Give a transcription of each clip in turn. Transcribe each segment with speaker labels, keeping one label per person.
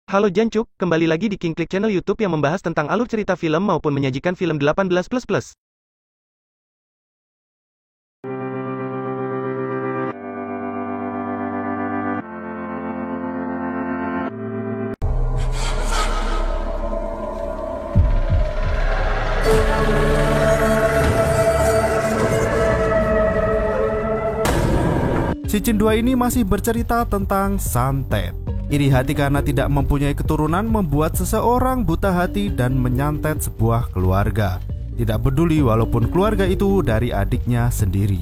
Speaker 1: Halo Jancuk, kembali lagi di King Click Channel YouTube yang membahas tentang alur cerita film maupun menyajikan film 18++.
Speaker 2: Season 2 ini masih bercerita tentang santet. Iri hati karena tidak mempunyai keturunan membuat seseorang buta hati dan menyantet sebuah keluarga. Tidak peduli walaupun keluarga itu dari adiknya sendiri.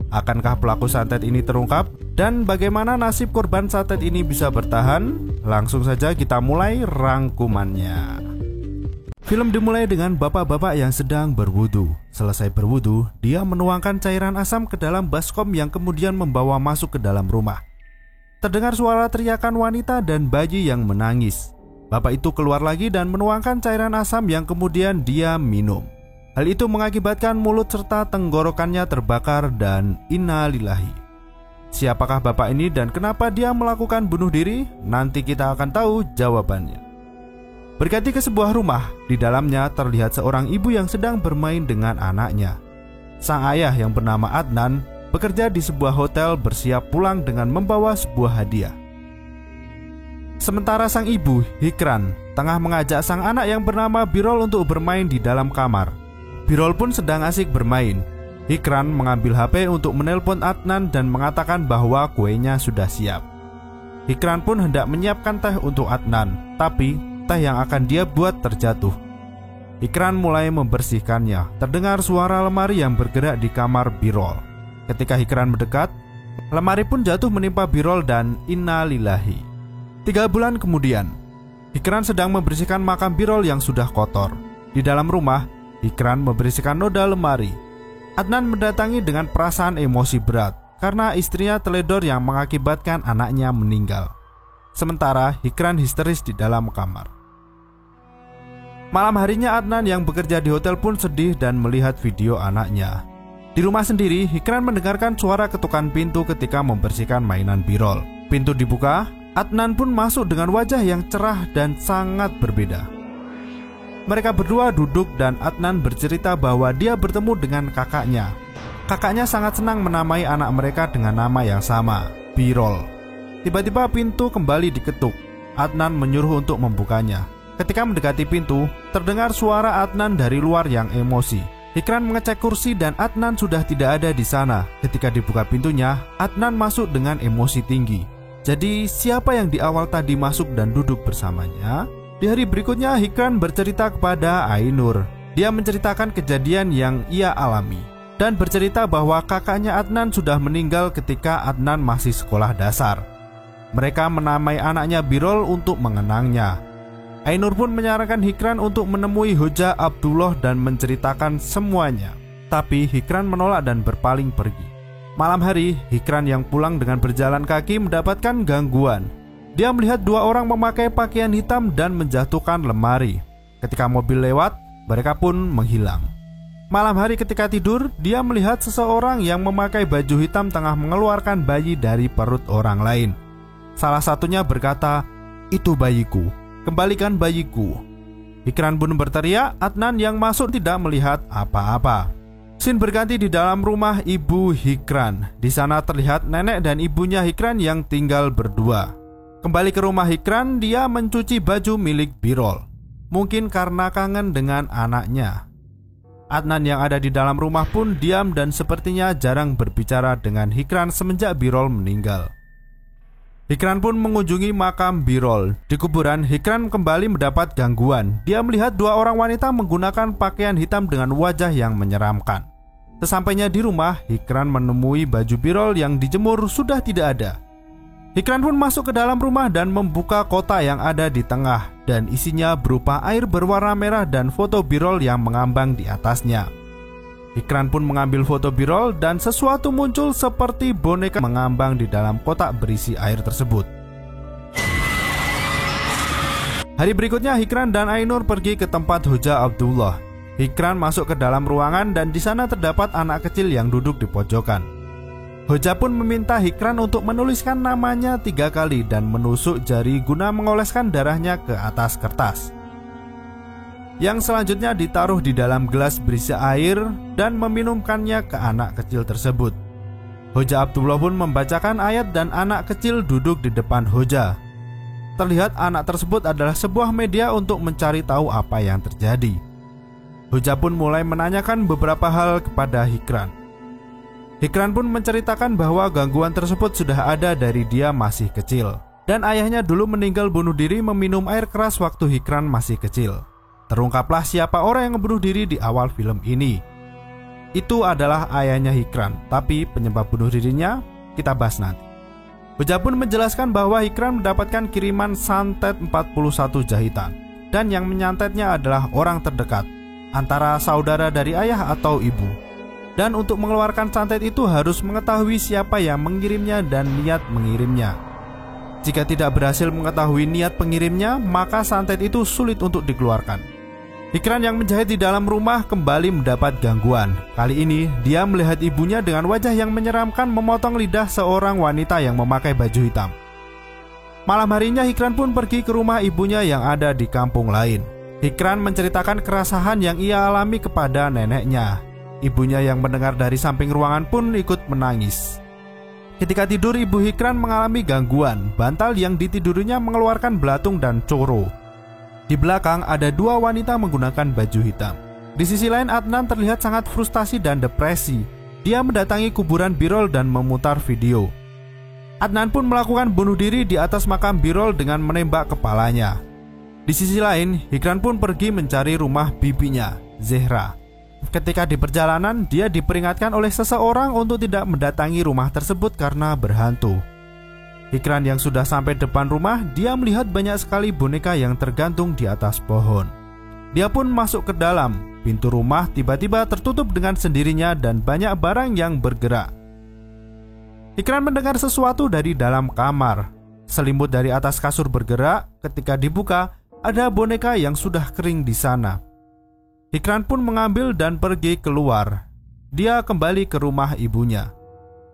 Speaker 2: Akankah pelaku santet ini terungkap? Dan bagaimana nasib korban santet ini bisa bertahan? Langsung saja kita mulai rangkumannya. Film dimulai dengan bapak-bapak yang sedang berwudu. Selesai berwudu, dia menuangkan cairan asam ke dalam baskom yang kemudian membawa masuk ke dalam rumah. Terdengar suara teriakan wanita dan bayi yang menangis. Bapak itu keluar lagi dan menuangkan cairan asam yang kemudian dia minum. Hal itu mengakibatkan mulut serta tenggorokannya terbakar dan innalillahi. Siapakah bapak ini dan kenapa dia melakukan bunuh diri? Nanti kita akan tahu jawabannya. Berganti ke sebuah rumah, di dalamnya terlihat seorang ibu yang sedang bermain dengan anaknya. Sang ayah yang bernama Adnan bekerja di sebuah hotel bersiap pulang dengan membawa sebuah hadiah. Sementara sang ibu, Hikran, tengah mengajak sang anak yang bernama Birol untuk bermain di dalam kamar. Birol pun sedang asik bermain. Hikran mengambil HP untuk menelpon Adnan dan mengatakan bahwa kuenya sudah siap. Hikran pun hendak menyiapkan teh untuk Adnan, tapi teh yang akan dia buat terjatuh. Hikran mulai membersihkannya. Terdengar suara lemari yang bergerak di kamar Birol. Ketika Hikran mendekat, lemari pun jatuh menimpa Birol dan innalillahi. 3 bulan kemudian, Hikran sedang membersihkan makam Birol yang sudah kotor. Di dalam rumah, Hikran membersihkan noda lemari. Adnan mendatangi dengan perasaan emosi berat karena istrinya teledor yang mengakibatkan anaknya meninggal. Sementara Hikran histeris di dalam kamar. Malam harinya Adnan yang bekerja di hotel pun sedih dan melihat video anaknya. Di rumah sendiri, Hikran mendengarkan suara ketukan pintu ketika membersihkan mainan Birol. Pintu dibuka, Adnan pun masuk dengan wajah yang cerah dan sangat berbeda. Mereka berdua duduk dan Adnan bercerita bahwa dia bertemu dengan kakaknya. Kakaknya sangat senang menamai anak mereka dengan nama yang sama, Birol. Tiba-tiba pintu kembali diketuk. Adnan menyuruh untuk membukanya. Ketika mendekati pintu, terdengar suara Adnan dari luar yang emosi. Hikran mengecek kursi dan Adnan sudah tidak ada di sana. Ketika dibuka pintunya, Adnan masuk dengan emosi tinggi. Jadi siapa yang di awal tadi masuk dan duduk bersamanya? Di hari berikutnya, Hikran bercerita kepada Ainur. Dia menceritakan kejadian yang ia alami dan bercerita bahwa kakaknya Adnan sudah meninggal ketika Adnan masih sekolah dasar. Mereka menamai anaknya Birol untuk mengenangnya. Ainur pun menyarankan Hikran untuk menemui Hoja Abdullah dan menceritakan semuanya. Tapi Hikran menolak dan berpaling pergi. Malam hari, Hikran yang pulang dengan berjalan kaki mendapatkan gangguan. Dia melihat 2 orang memakai pakaian hitam dan menjatuhkan lemari. Ketika mobil lewat, mereka pun menghilang. Malam hari ketika tidur, dia melihat seseorang yang memakai baju hitam tengah mengeluarkan bayi dari perut orang lain. Salah satunya berkata, "Itu bayiku. Kembalikan bayiku." Hikran pun berteriak. Adnan yang masuk tidak melihat apa-apa. Scene berganti di dalam rumah ibu Hikran. Di sana terlihat nenek dan ibunya Hikran yang tinggal berdua. Kembali ke rumah Hikran, dia mencuci baju milik Birol. Mungkin karena kangen dengan anaknya. Adnan yang ada di dalam rumah pun diam dan sepertinya jarang berbicara dengan Hikran semenjak Birol meninggal. Hikran pun mengunjungi makam Birol. Di kuburan, Hikran kembali mendapat gangguan. Dia melihat 2 orang wanita menggunakan pakaian hitam dengan wajah yang menyeramkan. Sesampainya di rumah, Hikran menemui baju Birol yang dijemur sudah tidak ada. Hikran pun masuk ke dalam rumah dan membuka kotak yang ada di tengah, dan isinya berupa air berwarna merah dan foto Birol yang mengambang di atasnya. Hikran pun mengambil foto Birol dan sesuatu muncul seperti boneka mengambang di dalam kotak berisi air tersebut. Hari berikutnya, Hikran dan Ainur pergi ke tempat Hoja Abdullah. Hikran masuk ke dalam ruangan dan di sana terdapat anak kecil yang duduk di pojokan. Hoja pun meminta Hikran untuk menuliskan namanya 3 kali dan menusuk jari guna mengoleskan darahnya ke atas kertas, yang selanjutnya ditaruh di dalam gelas berisi air dan meminumkannya ke anak kecil tersebut. Hoja Abdullah pun membacakan ayat dan anak kecil duduk di depan Hoja. Terlihat anak tersebut adalah sebuah media untuk mencari tahu apa yang terjadi. Hoja pun mulai menanyakan beberapa hal kepada Hikran. Hikran pun menceritakan bahwa gangguan tersebut sudah ada dari dia masih kecil, dan ayahnya dulu meninggal bunuh diri meminum air keras waktu Hikran masih kecil. Terungkaplah siapa orang yang membunuh diri di awal film ini. Itu adalah ayahnya Hikran, tapi penyebab bunuh dirinya kita bahas nanti. Hoja pun menjelaskan bahwa Hikran mendapatkan kiriman santet 41 jahitan, dan yang menyantetnya adalah orang terdekat, antara saudara dari ayah atau ibu. Dan untuk mengeluarkan santet itu harus mengetahui siapa yang mengirimnya dan niat mengirimnya. Jika tidak berhasil mengetahui niat pengirimnya, maka santet itu sulit untuk dikeluarkan. Hikran yang menjahit di dalam rumah kembali mendapat gangguan. Kali ini dia melihat ibunya dengan wajah yang menyeramkan memotong lidah seorang wanita yang memakai baju hitam. Malam harinya Hikran pun pergi ke rumah ibunya yang ada di kampung lain. Hikran menceritakan kerasahan yang ia alami kepada neneknya. Ibunya yang mendengar dari samping ruangan pun ikut menangis. Ketika tidur, ibu Hikran mengalami gangguan. Bantal yang ditidurinya mengeluarkan belatung dan coro. Di belakang ada 2 wanita menggunakan baju hitam. Di sisi lain, Adnan terlihat sangat frustasi dan depresi. Dia mendatangi kuburan Birol dan memutar video. Adnan pun melakukan bunuh diri di atas makam Birol dengan menembak kepalanya. Di sisi lain, Hikran pun pergi mencari rumah bibinya, Zehra. Ketika di perjalanan, dia diperingatkan oleh seseorang untuk tidak mendatangi rumah tersebut karena berhantu. Hikran yang sudah sampai depan rumah, dia melihat banyak sekali boneka yang tergantung di atas pohon. Dia pun masuk ke dalam. Pintu rumah tiba-tiba tertutup dengan sendirinya dan banyak barang yang bergerak. Hikran mendengar sesuatu dari dalam kamar. Selimut dari atas kasur bergerak. Ketika dibuka, ada boneka yang sudah kering di sana. Hikran pun mengambil dan pergi keluar. Dia kembali ke rumah ibunya.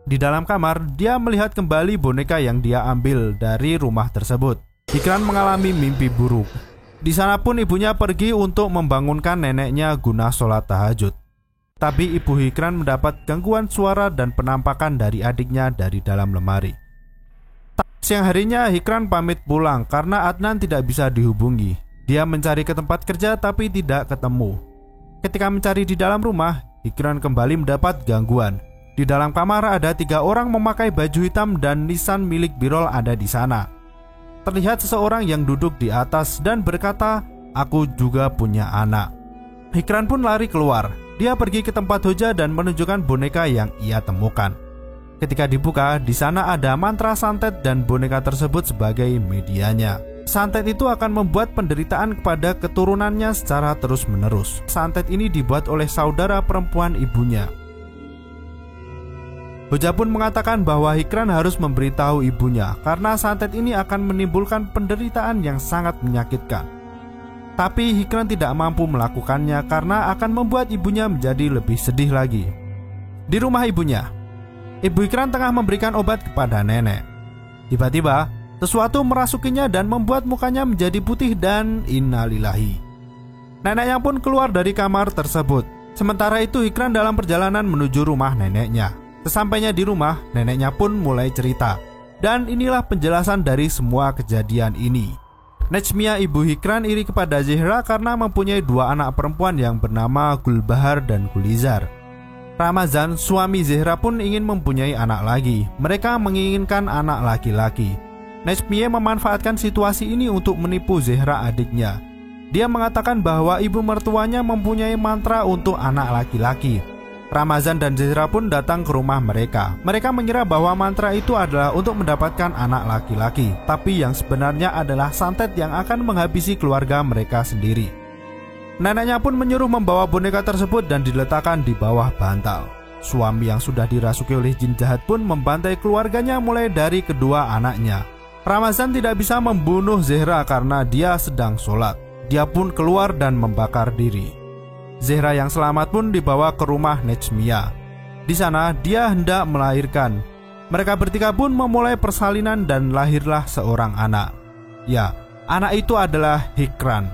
Speaker 2: Di dalam kamar, dia melihat kembali boneka yang dia ambil dari rumah tersebut. Hikran mengalami mimpi buruk. Di sana pun ibunya pergi untuk membangunkan neneknya guna sholat tahajud. Tapi ibu Hikran mendapat gangguan suara dan penampakan dari adiknya dari dalam lemari. Siang harinya Hikran pamit pulang karena Adnan tidak bisa dihubungi. Dia mencari ke tempat kerja tapi tidak ketemu. Ketika mencari di dalam rumah, Hikran kembali mendapat gangguan. Di dalam kamar ada 3 orang memakai baju hitam dan nisan milik Birol ada di sana. Terlihat seseorang yang duduk di atas dan berkata, "Aku juga punya anak." Hikran pun lari keluar. Dia pergi ke tempat Hoja dan menunjukkan boneka yang ia temukan. Ketika dibuka, di sana ada mantra santet dan boneka tersebut sebagai medianya. Santet itu akan membuat penderitaan kepada keturunannya secara terus-menerus. Santet ini dibuat oleh saudara perempuan ibunya. Hoja pun mengatakan bahwa Hikran harus memberitahu ibunya karena santet ini akan menimbulkan penderitaan yang sangat menyakitkan. Tapi Hikran tidak mampu melakukannya karena akan membuat ibunya menjadi lebih sedih lagi. Di rumah ibunya, ibu Hikran tengah memberikan obat kepada nenek. Tiba-tiba sesuatu merasukinya dan membuat mukanya menjadi putih dan innalillahi. Neneknya pun keluar dari kamar tersebut. Sementara itu Hikran dalam perjalanan menuju rumah neneknya. Sesampainya di rumah, neneknya pun mulai cerita. Dan inilah penjelasan dari semua kejadian ini. Najmiyah ibu Hikran iri kepada Zehra karena mempunyai 2 anak perempuan yang bernama Gulbahar dan Gulizar. Ramazan, suami Zehra pun ingin mempunyai anak lagi. Mereka menginginkan anak laki-laki. Najmiyah memanfaatkan situasi ini untuk menipu Zehra adiknya. Dia mengatakan bahwa ibu mertuanya mempunyai mantra untuk anak laki-laki. Ramazan dan Zehra pun datang ke rumah mereka. Mereka mengira bahwa mantra itu adalah untuk mendapatkan anak laki-laki, tapi yang sebenarnya adalah santet yang akan menghabisi keluarga mereka sendiri. Neneknya pun menyuruh membawa boneka tersebut dan diletakkan di bawah bantal. Suami yang sudah dirasuki oleh jin jahat pun membantai keluarganya mulai dari kedua anaknya. Ramazan tidak bisa membunuh Zehra karena dia sedang sholat. Dia pun keluar dan membakar diri. Zehra yang selamat pun dibawa ke rumah Najmiyah. Di sana dia hendak melahirkan. Mereka bertiga pun memulai persalinan dan lahirlah seorang anak. Ya, anak itu adalah Hikran.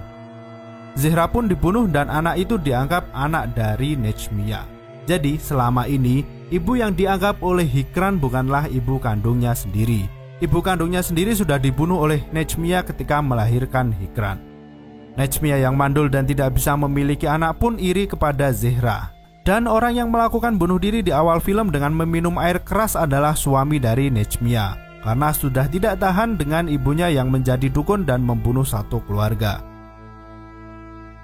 Speaker 2: Zehra pun dibunuh dan anak itu dianggap anak dari Nejmiyah. Jadi selama ini ibu yang dianggap oleh Hikran bukanlah ibu kandungnya sendiri. Ibu kandungnya sendiri sudah dibunuh oleh Nejmiyah ketika melahirkan Hikran. Nejmiyah yang mandul dan tidak bisa memiliki anak pun iri kepada Zehra. Dan orang yang melakukan bunuh diri di awal film dengan meminum air keras adalah suami dari Nejmiyah, karena sudah tidak tahan dengan ibunya yang menjadi dukun dan membunuh satu keluarga.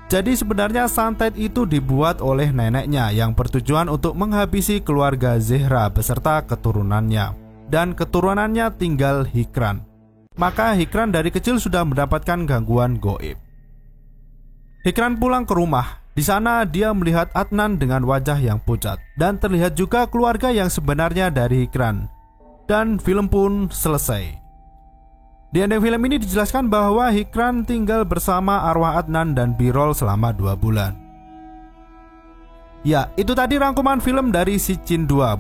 Speaker 2: Jadi sebenarnya santet itu dibuat oleh neneknya yang bertujuan untuk menghabisi keluarga Zehra beserta keturunannya. Dan keturunannya tinggal Hikran. Maka Hikran dari kecil sudah mendapatkan gangguan gaib. Hikran pulang ke rumah. Di sana dia melihat Adnan dengan wajah yang pucat. Dan terlihat juga keluarga yang sebenarnya dari Hikran. Dan film pun selesai. Di ending film ini dijelaskan bahwa Hikran tinggal bersama arwah Adnan dan Birol selama 2 bulan. Ya, itu tadi rangkuman film dari Si Jin 2.